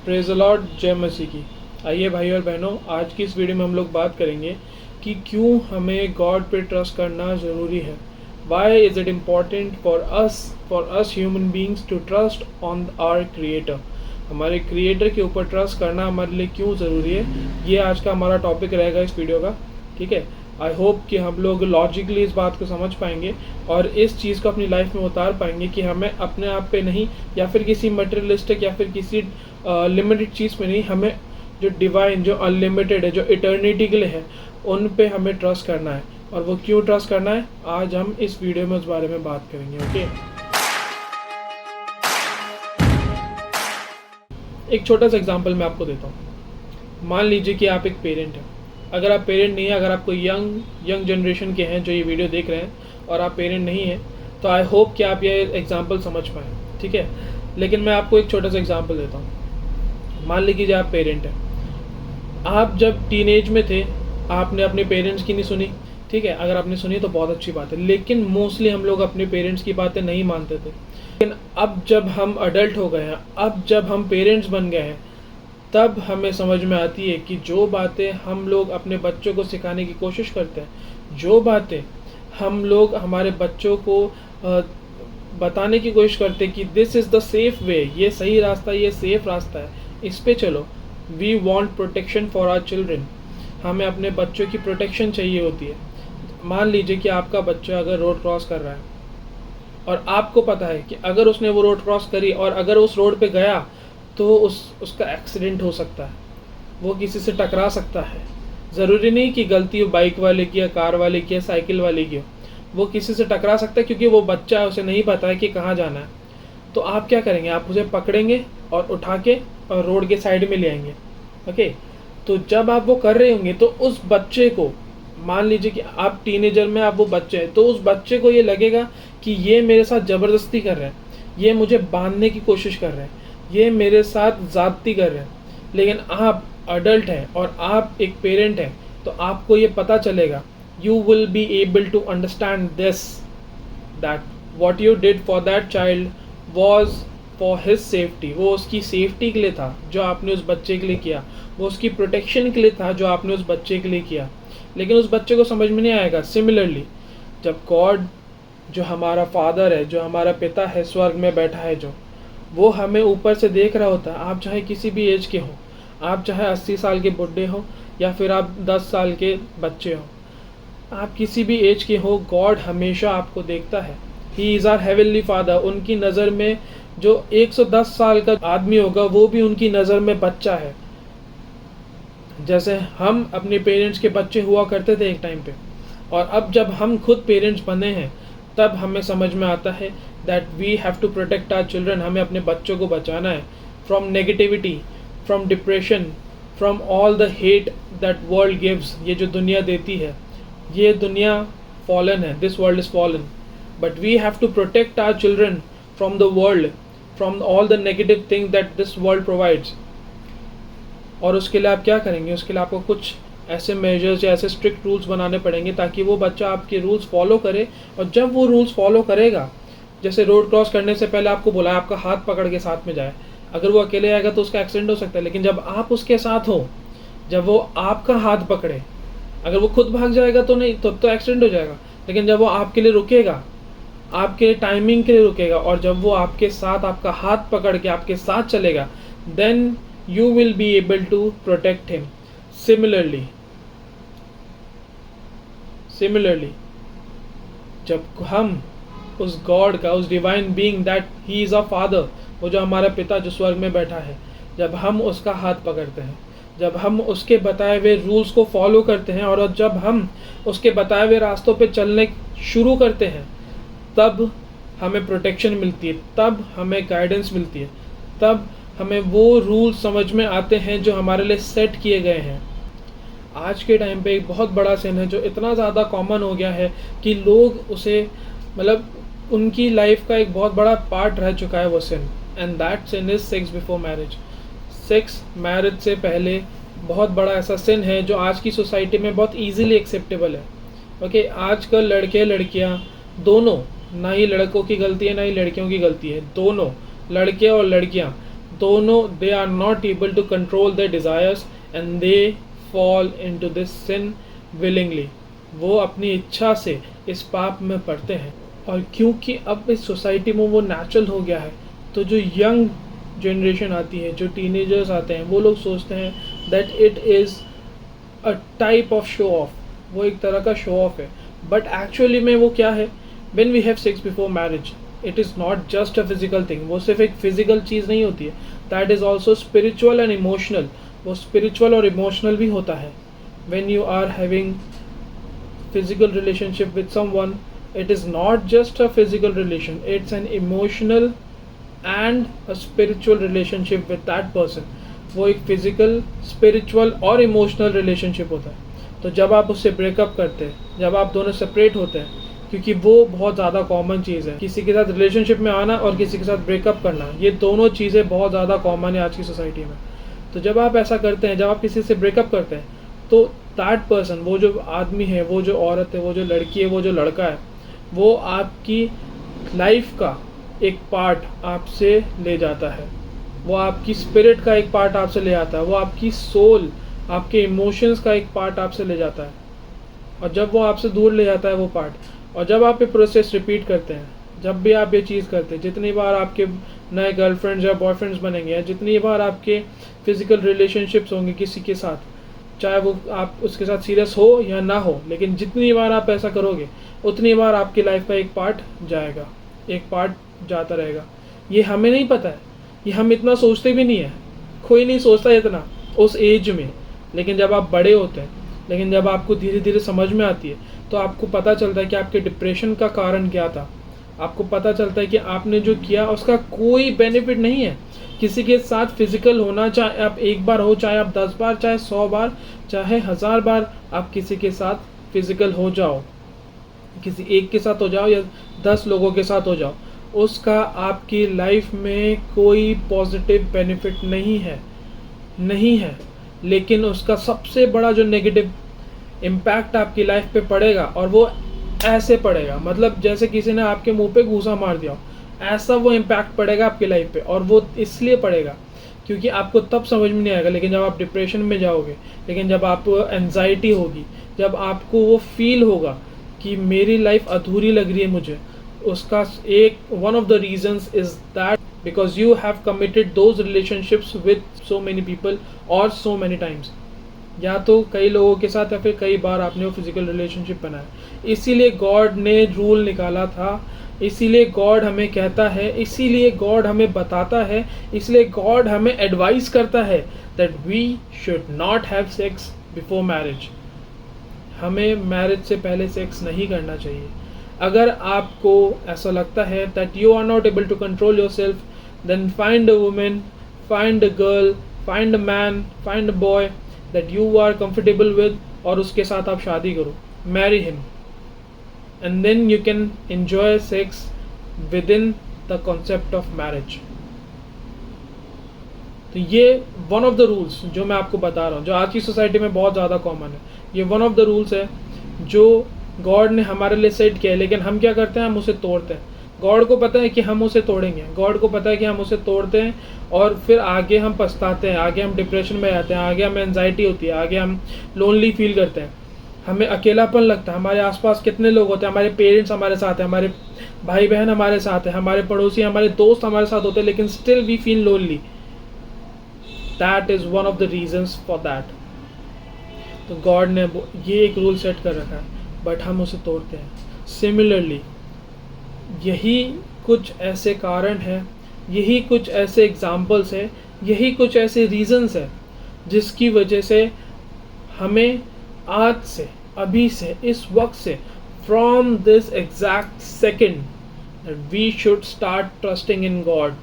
Praise the Lord, जय मसीह की। आइए भाई और बहनों, आज की इस वीडियो में हम लोग बात करेंगे कि क्यों हमें गॉड पे ट्रस्ट करना ज़रूरी है। Why is it important for us human beings to trust on our creator. हमारे क्रिएटर के ऊपर ट्रस्ट करना हमारे लिए क्यों ज़रूरी है, ये आज का हमारा टॉपिक रहेगा इस वीडियो का। ठीक है, आई होप कि हम लोग लॉजिकली इस बात को समझ पाएंगे और इस चीज़ को अपनी लाइफ में उतार पाएंगे कि हमें अपने आप पे नहीं, या फिर किसी मटेरियलिस्टिक या फिर किसी लिमिटेड चीज़ पे नहीं, हमें जो डिवाइन, जो अनलिमिटेड है, जो इटर्निटी के लिए है, उन पे हमें ट्रस्ट करना है। और वो क्यों ट्रस्ट करना है, आज हम इस वीडियो में उस बारे में बात करेंगे। ओके, एक छोटा सा एग्जांपल मैं आपको देता हूँ। मान लीजिए कि आप एक पेरेंट हैं। अगर आप पेरेंट नहीं है, अगर आपको यंग जनरेशन के हैं जो ये वीडियो देख रहे हैं और आप पेरेंट नहीं हैं, तो आई होप कि आप ये एग्जांपल समझ पाएँ। ठीक है, लेकिन मैं आपको एक छोटा सा एग्जांपल देता हूँ। मान लीजिए आप पेरेंट हैं, आप जब टीनेज में थे आपने अपने पेरेंट्स की नहीं सुनी। ठीक है, अगर आपने सुनी तो बहुत अच्छी बात है, लेकिन मोस्टली हम लोग अपने पेरेंट्स की बातें नहीं मानते थे। लेकिन अब जब हम अडल्ट हो गए हैं, अब जब हम पेरेंट्स बन गए हैं, तब हमें समझ में आती है कि जो बातें हम लोग अपने बच्चों को सिखाने की कोशिश करते हैं, जो बातें हम लोग हमारे बच्चों को बताने की कोशिश करते हैं कि this is the safe way, ये सही रास्ता, ये सेफ रास्ता है, इस पे चलो। We want protection for our children. हमें अपने बच्चों की प्रोटेक्शन चाहिए होती है। मान लीजिए कि आपका बच्चा अगर रोड क्रॉस कर रहा है और आपको पता है कि अगर उसने वो रोड क्रॉस करी और अगर उस रोड पे गया तो उसका एक्सीडेंट हो सकता है, वो किसी से टकरा सकता है। ज़रूरी नहीं कि गलती बाइक वाले की या कार वाले की या साइकिल वाले की हो, वो किसी से टकरा सकता है क्योंकि वो बच्चा है, उसे नहीं पता है कि कहाँ जाना है। तो आप क्या करेंगे, आप उसे पकड़ेंगे और उठा के और रोड के साइड में ले आएंगे। ओके, तो जब आप वो कर रहे होंगे तो उस बच्चे को, मान लीजिए कि आप टीनेजर में आप वो बच्चे हैं, तो उस बच्चे को ये लगेगा कि ये मेरे साथ ज़बरदस्ती कर रहे हैं, ये मुझे बांधने की कोशिश कर रहे हैं, ये मेरे साथ ज़्यादती कर रहे हैं। लेकिन आप अडल्ट हैं और आप एक पेरेंट हैं, तो आपको ये पता चलेगा, you will be able to understand this, that what you did for that child was for his safety. वो उसकी सेफ्टी के लिए था जो आपने उस बच्चे के लिए किया, वो उसकी प्रोटेक्शन के लिए था जो आपने उस बच्चे के लिए किया। लेकिन उस बच्चे को समझ में नहीं आएगा। सिमिलरली, जब गॉड, जो हमारा फादर है, जो हमारा पिता है स्वर्ग में बैठा है, जो वो हमें ऊपर से देख रहा होता है, आप चाहे किसी भी एज के हो, आप चाहे 80 साल के बुढ़े हो या फिर आप 10 साल के बच्चे हो, आप किसी भी एज के हो, गॉड हमेशा आपको देखता है। He is our heavenly father. उनकी नज़र में जो 110 साल का आदमी होगा वो भी उनकी नज़र में बच्चा है। जैसे हम अपने पेरेंट्स के बच्चे हुआ करते थे एक टाइम पे, और अब जब हम खुद पेरेंट्स बने हैं तब हमें समझ में आता है that we have to protect our children. हमें अपने बच्चों को बचाना है from negativity, from depression, from all the hate that world gives. ये जो दुनिया देती है, ये दुनिया फॉलन है, this world is fallen, but we have to protect our children from the world, from all the negative thing that this world provides. और उसके लिए आप क्या करेंगे, उसके लिए आपको कुछ ऐसे मेजर्स या ऐसे स्ट्रिक्ट रूल्स बनाने पड़ेंगे ताकि वो बच्चा आपके रूल्स फॉलो करे। और जब वो रूल्स फॉलो करेगा, जैसे रोड क्रॉस करने से पहले आपको बोला है आपका हाथ पकड़ के साथ में जाए, अगर वो अकेले आएगा तो उसका एक्सीडेंट हो सकता है। लेकिन जब आप उसके साथ हो, जब वो आपका हाथ पकड़े, अगर वो खुद भाग जाएगा तो नहीं, तो एक्सीडेंट हो जाएगा। लेकिन जब वो आपके लिए रुकेगा, आपके टाइमिंग के लिए रुकेगा, और जब वो आपके साथ आपका हाथ पकड़ के आपके साथ चलेगा, then you will be able to protect him. Similarly, जब हम उस गॉड का, उस divine being that he is a father, वो जो हमारा पिता जो स्वर्ग में बैठा है, जब हम उसका हाथ पकड़ते हैं, जब हम उसके बताए हुए रूल्स को फॉलो करते हैं, और जब हम उसके बताए हुए रास्तों पे चलने शुरू करते हैं, तब हमें प्रोटेक्शन मिलती है, तब हमें गाइडेंस मिलती है, तब हमें वो रूल समझ में आते हैं जो हमारे लिए सेट किए गए हैं। आज के टाइम पे एक बहुत बड़ा सिन है जो इतना ज़्यादा कॉमन हो गया है कि लोग उसे, मतलब उनकी लाइफ का एक बहुत बड़ा पार्ट रह चुका है वो sin, and that sin is sex before marriage. Sex marriage से पहले बहुत बड़ा ऐसा सिन है जो आज की सोसाइटी में बहुत ईजीली एक्सेप्टेबल है। ओके, आजकल लड़के लड़कियाँ दोनों, ना ही लड़कों की गलती है ना ही लड़कियों की गलती है, दोनों लड़के और लड़कियाँ दोनों they are not able to control their desires and they fall into this sin willingly. वो अपनी इच्छा से इस पाप में पड़ते हैं। और क्योंकि अब इस सोसाइटी में वो नेचुरल हो गया है, तो जो यंग जनरेशन आती है, जो टीनेजर्स आते हैं, वो लोग सोचते हैं that it is a type of show off, वो एक तरह का शो ऑफ है। बट एक्चुअली में वो क्या है, when we have sex before marriage, it is not just a physical thing. वो सिर्फ एक फिजिकल चीज़ नहीं होती है, that is also spiritual and emotional. वो स्पिरिचुअल और इमोशनल भी होता है। When you are having physical relationship with someone, it is not just a physical relation, it's an emotional and a spiritual relationship with that person। वो एक physical, spiritual और emotional relationship होता है। तो जब आप उससे ब्रेकअप करते हैं, जब आप दोनों सेपरेट होते हैं, क्योंकि वो बहुत ज़्यादा कॉमन चीज़ है, किसी के साथ रिलेशनशिप में आना और किसी के साथ ब्रेकअप करना, ये दोनों चीज़ें बहुत ज़्यादा कॉमन है आज की सोसाइटी में। तो जब आप ऐसा करते हैं, जब आप किसी से ब्रेकअप करते हैं, तो दैट पर्सन, वो जो आदमी है, वो जो औरत है, वो जो लड़की है, वो जो लड़का है, वो आपकी लाइफ का एक पार्ट आपसे ले जाता है। वो आपकी स्पिरिट का एक पार्ट आपसे ले आता है। वो आपकी सोल, आपके इमोशंस का एक पार्ट आपसे ले जाता है। और जब वो आपसे दूर ले जाता है वो पार्ट, और जब आप ये प्रोसेस रिपीट करते हैं, जब भी आप ये चीज़ करते हैं, जितनी बार आपके नए गर्लफ्रेंड्स या बॉयफ्रेंड्स बनेंगे, या जितनी बार आपके फिजिकल रिलेशनशिप्स होंगे किसी के साथ, चाहे वो आप उसके साथ सीरियस हो या ना हो, लेकिन जितनी बार आप ऐसा करोगे, उतनी बार आपकी लाइफ का एक पार्ट जाएगा, एक पार्ट जाता रहेगा। ये हमें नहीं पता है, ये हम इतना सोचते भी नहीं है, कोई नहीं सोचता इतना उस एज में। लेकिन जब आप बड़े होते हैं, लेकिन जब आपको धीरे धीरे समझ में आती है, तो आपको पता चलता है कि आपके डिप्रेशन का कारण क्या था। आपको पता चलता है कि आपने जो किया उसका कोई बेनिफिट नहीं है। किसी के साथ फिजिकल होना, चाहे आप एक बार हो, चाहे आप 10 बार, चाहे 100 बार, चाहे 1000 बार आप किसी के साथ फिजिकल हो जाओ, किसी एक के साथ हो जाओ या 10 लोगों के साथ हो जाओ, उसका आपकी लाइफ में कोई पॉजिटिव बेनिफिट नहीं है। लेकिन उसका सबसे बड़ा जो नेगेटिव इम्पैक्ट आपकी लाइफ पे पड़ेगा, और वो ऐसे पड़ेगा, मतलब जैसे किसी ने आपके मुंह पे घूसा मार दिया, ऐसा वो इम्पैक्ट पड़ेगा आपकी लाइफ पे। और वो इसलिए पड़ेगा क्योंकि आपको तब समझ में नहीं आएगा, लेकिन जब आप डिप्रेशन में जाओगे, लेकिन जब आपको एंजाइटी होगी, जब आपको वो फील होगा कि मेरी लाइफ अधूरी लग रही है मुझे, उसका एक one of the reasons is that because you have committed those relationships with so many people और सो मेनी टाइम्स। या तो कई लोगों के साथ या फिर कई बार आपने वो फिजिकल रिलेशनशिप बनाया। इसीलिए गॉड ने रूल निकाला था, इसीलिए गॉड हमें कहता है, इसीलिए गॉड हमें बताता है, इसलिए गॉड हमें एडवाइस करता है that we should not have sex before marriage. हमें मैरिज से पहले सेक्स नहीं करना चाहिए। अगर आपको ऐसा लगता है that you are not able to control yourself, then find a women, find a girl, find a man, find a boy that you are comfortable with, और उसके साथ आप शादी करो, marry him, and then you can enjoy sex within the concept of marriage। तो ये one of the rules जो मैं आपको बता रहा हूँ, जो आज की सोसाइटी में बहुत ज़्यादा कॉमन है, ये वन ऑफ द रूल्स है जो गॉड ने हमारे लिए सेट किया है। लेकिन हम क्या करते हैं, हम उसे तोड़ते हैं। गॉड को पता है कि हम उसे तोड़ेंगे, गॉड को पता है कि हम उसे तोड़ते हैं, और फिर आगे हम पछताते हैं, आगे हम डिप्रेशन में आते हैं, आगे हमें एंजाइटी होती है, आगे हम लोनली फील करते हैं, हमें अकेलापन लगता है। हमारे आसपास कितने लोग होते हैं, हमारे पेरेंट्स हमारे साथ हैं, हमारे भाई बहन हमारे साथ हैं, हमारे पड़ोसी, हमारे दोस्त हमारे साथ होते हैं, लेकिन still we feel lonely. That is one of the reasons for that. तो गॉड ने ये एक रूल सेट कर रखा है, बट हम उसे तोड़ते हैं। सिमिलरली यही कुछ ऐसे कारण हैं, यही कुछ ऐसे एग्जाम्पल्स हैं, यही कुछ ऐसे रीजंस हैं जिसकी वजह से हमें आज से, अभी से, इस वक्त से, from this exact second, that we should start trusting in God.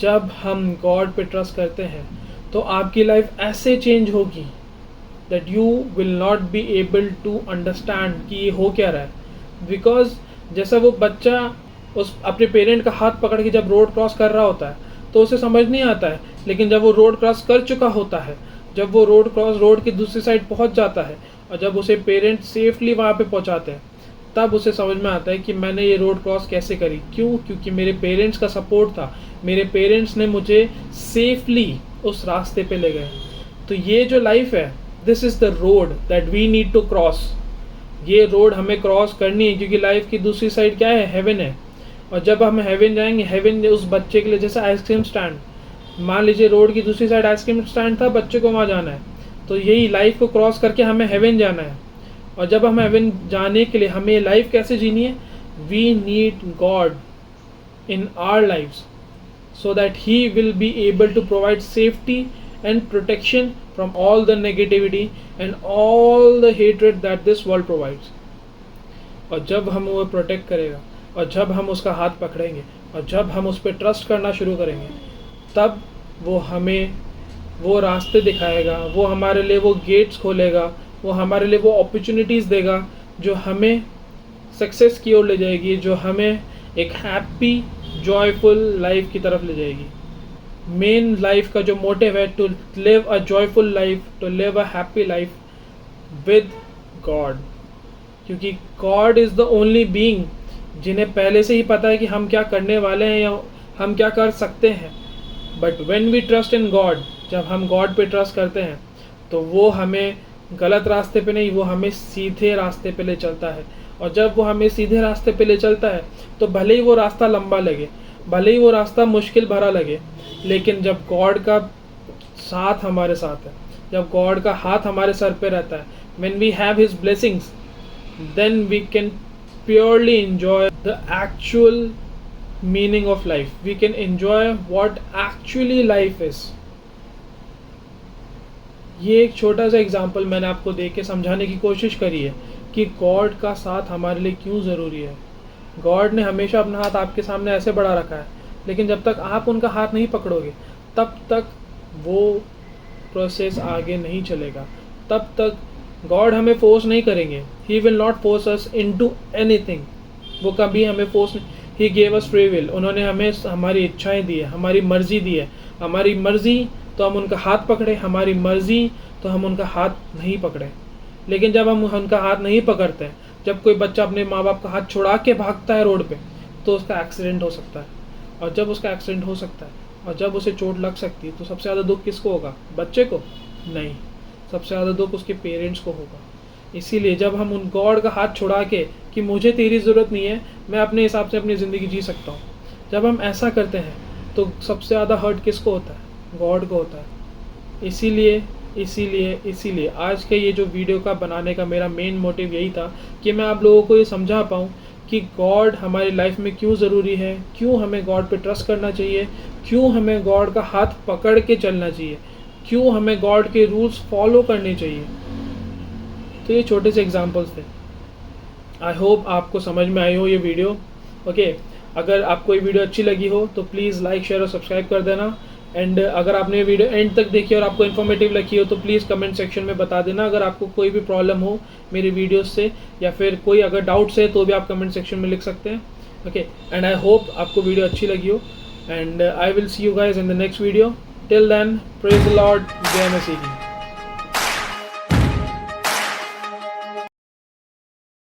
जब हम गॉड पे ट्रस्ट करते हैं तो आपकी लाइफ ऐसे चेंज होगी that you will not be able to understand कि ये हो क्या रहा है। बिकॉज जैसा वो बच्चा उस अपने पेरेंट का हाथ पकड़ के जब रोड क्रॉस कर रहा होता है तो उसे समझ नहीं आता है, लेकिन जब वो रोड क्रॉस कर चुका होता है, जब वो रोड की दूसरी साइड पहुंच जाता है, और जब उसे पेरेंट्स सेफली वहाँ पे पहुंचाते हैं, तब उसे समझ में आता है कि मैंने ये रोड क्रॉस कैसे करी। क्यों? क्योंकि मेरे पेरेंट्स का सपोर्ट था, मेरे पेरेंट्स ने मुझे सेफली उस रास्ते पे ले गए। तो ये जो लाइफ है, this is the road that we need to cross. ये रोड हमें क्रॉस करनी है, क्योंकि लाइफ की दूसरी साइड क्या है? हेवन है। और जब हम हेवन जाएंगे, हेवन उस बच्चे के लिए जैसे आइसक्रीम स्टैंड, मान लीजिए रोड की दूसरी साइड आइसक्रीम स्टैंड था, बच्चे को वहाँ जाना है, तो यही लाइफ को क्रॉस करके हमें हेवन जाना है। और जब हम हेवन जाने के लिए हमें लाइफ कैसे जीनी है? We need God in our lifes so that he will be able to provide safety and protection from all the negativity and all the hatred that this world provides. और जब हम वो प्रोटेक्ट करेगा, और जब हम उसका हाथ पकड़ेंगे, और जब हम उस पर ट्रस्ट करना शुरू करेंगे, तब वो हमें वो रास्ते दिखाएगा, वो हमारे लिए वो गेट्स खोलेगा, वो हमारे लिए वो अपॉर्चुनिटीज़ देगा जो हमें सक्सेस की ओर ले जाएगी, जो हमें एक हैप्पी जॉयफुल लाइफ की तरफ ले जाएगी। मेन लाइफ का जो मोटिव है, to live a joyful life, to live a happy life with God. क्योंकि God is the only being जिन्हें पहले से ही पता है कि हम क्या करने वाले हैं या हम क्या कर सकते हैं। But when we trust in God, जब हम गॉड पे ट्रस्ट करते हैं, तो वो हमें गलत रास्ते पे नहीं, वो हमें सीधे रास्ते पे ले चलता है। और जब वो हमें सीधे रास्ते पे ले चलता है, तो भले ही वो रास्ता लंबा लगे, भले ही वो रास्ता मुश्किल भरा लगे, लेकिन जब गॉड का साथ हमारे साथ है, जब गॉड का हाथ हमारे सर पे रहता है, when we have his blessings, then we can purely enjoy the actual meaning of life. We can enjoy what actually life is. ये एक छोटा सा एग्जाम्पल मैंने आपको दे के समझाने की कोशिश करी है कि गॉड का साथ हमारे लिए क्यों ज़रूरी है। गॉड ने हमेशा अपना हाथ आपके सामने ऐसे बढ़ा रखा है, लेकिन जब तक आप उनका हाथ नहीं पकड़ोगे, तब तक वो प्रोसेस आगे नहीं चलेगा। तब तक गॉड हमें फोर्स नहीं करेंगे। He will not force us into anything. वो कभी हमें फोर्स नहीं। He gave us free will. उन्होंने हमें हमारी इच्छाएं दी है, हमारी मर्जी दी है। हमारी मर्जी तो हम उनका हाथ पकड़े, हमारी मर्जी तो हम उनका हाथ नहीं पकड़े। लेकिन जब हम उनका हाथ नहीं पकड़ते हैं, जब कोई बच्चा अपने माँ बाप का हाथ छुड़ा के भागता है रोड पे, तो उसका एक्सीडेंट हो सकता है। और जब उसका एक्सीडेंट हो सकता है और जब उसे चोट लग सकती है, तो सबसे ज़्यादा दुख किसको होगा? बच्चे को? नहीं, सबसे ज़्यादा दुख उसके पेरेंट्स को होगा। इसीलिए जब हम उन गॉड का हाथ छुड़ा के कि मुझे तेरी ज़रूरत नहीं है, मैं अपने हिसाब से अपनी ज़िंदगी जी सकता हूँ, जब हम ऐसा करते हैं, तो सबसे ज़्यादा हर्ट किसको होता है? गॉड को होता है। इसीलिए आज के ये जो वीडियो का बनाने का मेरा मेन मोटिव यही था कि मैं आप लोगों को ये समझा पाऊँ कि गॉड हमारी लाइफ में क्यों ज़रूरी है, क्यों हमें गॉड पे ट्रस्ट करना चाहिए, क्यों हमें गॉड का हाथ पकड़ के चलना चाहिए, क्यों हमें गॉड के रूल्स फॉलो करने चाहिए। तो ये छोटे से एग्जांपल्स थे। आई होप आपको समझ में आई हो ये वीडियो। ओके, अगर आपको ये वीडियो अच्छी लगी हो तो प्लीज़ लाइक, शेयर और सब्सक्राइब कर देना। एंड अगर आपने ये वीडियो एंड तक देखी और आपको इन्फॉर्मेटिव लगी हो तो प्लीज़ कमेंट सेक्शन में बता देना। अगर आपको कोई भी प्रॉब्लम हो मेरी वीडियोस से, या फिर कोई अगर डाउट्स है, तो भी आप कमेंट सेक्शन में लिख सकते हैं। ओके, एंड आई होप आपको वीडियो अच्छी लगी हो, and I will see you guys in the next video. Till then, praise the Lord, जय मसीह।